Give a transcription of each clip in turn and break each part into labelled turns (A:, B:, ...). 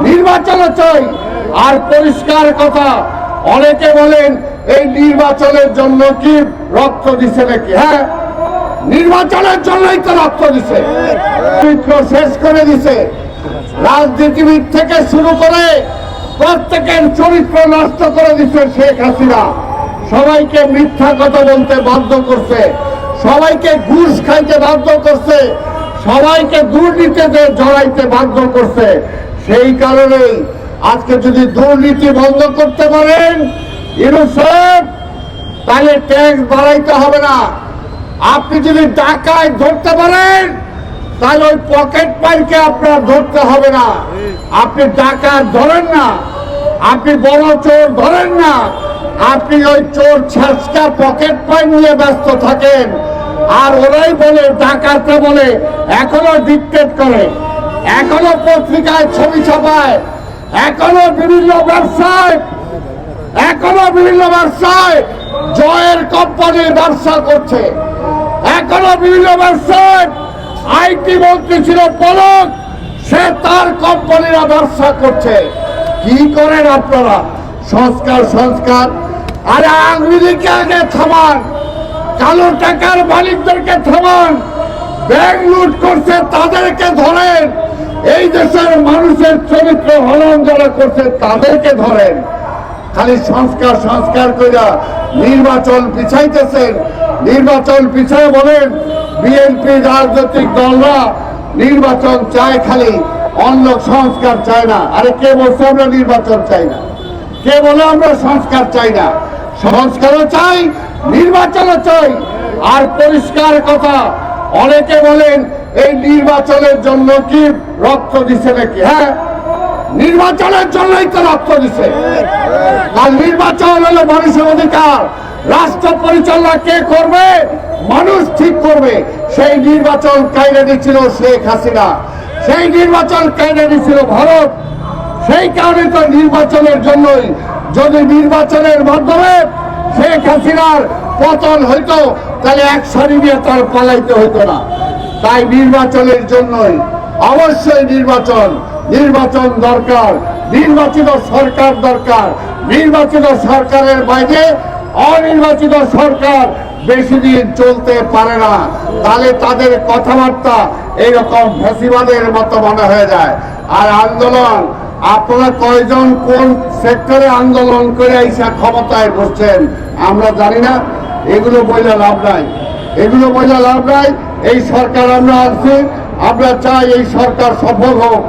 A: নির্বাচন চাই। আর পরিষ্কার কথা, অনেকে বলেন এই নির্বাচনের জন্য কি রক্ত দিছে নাকি? হ্যাঁ, নির্বাচনের জন্যই তো রক্ত দিছে, চরিত্র শেষ করে দিছে। রাজনীতিবিদ থেকে শুরু করে প্রত্যেকের চরিত্র নষ্ট করে দিচ্ছে শেখ হাসিনা। সবাইকে মিথ্যা কথা বলতে বাধ্য করছে, সবাইকে ঘুষ খাইতে বাধ্য করছে, সবাইকে দুর্নীতিতে জড়াইতে বাধ্য করছে। সেই কারণেই আজকে যদি দুর্নীতি বন্ধ করতে পারেন ইউনূস সাহেব, তাহলে ট্যাক্স বাড়াইতে হবে না। আপনি যদি ডাকাত ধরতে পারেন তাহলে ওই পকেট পাইকে আপনার ধরতে হবে না। আপনি ডাকাত ধরেন না, আপনি বড় চোর ধরেন না, আপনি ওই চোর ছাঁচকা পকেট পাই নিয়ে ব্যস্ত থাকেন। আর ওরাই বলে, ডাকাতরা বলে, এখনো ডিক্টেট করে, এখনো পত্রিকায় ছবি ছাপায়, এখনো বিভিন্ন ব্যবসায় জয়ের কোম্পানির ব্যবসা করছে, এখনো বিভিন্ন ব্যবসায় আইটি মন্ত্রী ছিল পলক, সে তার কোম্পানিরা ব্যবসা করছে। কি করেন আপনারা? সংস্কার। আরে আওয়ামীকে আগে থামান, কালো টাকার মালিকদেরকে থামান, ব্যাংক লুট করছে তাদেরকে ধরেন, এই দেশের মানুষের চরিত্র হনন যারা করছে তাদেরকে ধরেন। খালি সংস্কার কইরা নির্বাচন পিছাইতেছেন। নির্বাচন পিছায় বলেন বিএনপি রাজনৈতিক দলরা নির্বাচন চায়, খালি অন্য সংস্কার চায় না। আরে কে বলছে আমরা নির্বাচন চাই না? কে বলে আমরা সংস্কার চাই না? সংস্কারও চাই, নির্বাচনও চাই। আর পরিষ্কার কথা, অনেকে বলেন এই নির্বাচনের জন্য কি রক্ত দিছে নাকি? হ্যাঁ, নির্বাচনের জন্যই তো রক্ত দিছে। আর নির্বাচন হলো মানুষের অধিকার। রাষ্ট্র পরিচালনা কে করবে? মানুষ ঠিক করবে। সেই নির্বাচন কায়দা দিচ্ছিল শেখ হাসিনা, সেই নির্বাচন কায়দা দিচ্ছিল ভারত। সেই কারণে তো নির্বাচনের জন্যই, যদি নির্বাচনের মাধ্যমে শেখ হাসিনার পতন হইতো তাহলে এক সারি দিয়ে তার পালাইতে হইতো না। তাই নির্বাচনের জন্যই অবশ্যই নির্বাচন দরকার, নির্বাচিত সরকার দরকার। নির্বাচিত সরকারের বাইরে অনির্বাচিত সরকার বেশি দিন চলতে পারে না, তাহলে তাদের কথাবার্তা এইরকম ফ্যাসিবাদের মতো মনে হয়ে যায়। আর আন্দোলন, আপনারা কয়জন কোন সেক্টরে আন্দোলন করে আইসা ক্ষমতায় বসছেন আমরা জানি না। এগুলো বইলে লাভ নাই, এই সরকার আমরা আছি, আমরা চাই এই সরকার সফল হোক,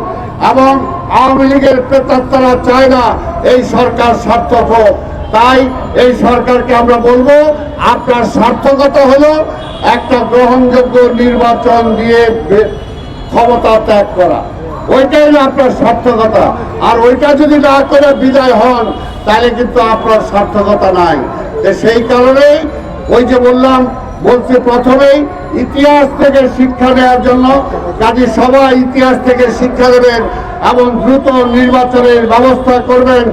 A: এবং আওয়ামী লীগের প্রেতাত্মারা চায় না এই সরকার সার্থক হোক। তাই এই সরকারকে আমরা বলবো, আপনার সার্থকতা হলো একটা গ্রহণযোগ্য নির্বাচন দিয়ে ক্ষমতা ত্যাগ করা, ওইটাই হলো আপনার সার্থকতা। আর ওইটা যদি না করে বিদায় হন তাহলে কিন্তু আপনার সার্থকতা নাই। সেই কারণে ওই যে বলছি প্রথমেই ইতিহাস থেকে শিক্ষা নেওয়ার জন্য, কাজে সবাই ইতিহাস থেকে শিক্ষা দেবেন এবং দ্রুত নির্বাচনের ব্যবস্থা করবেন।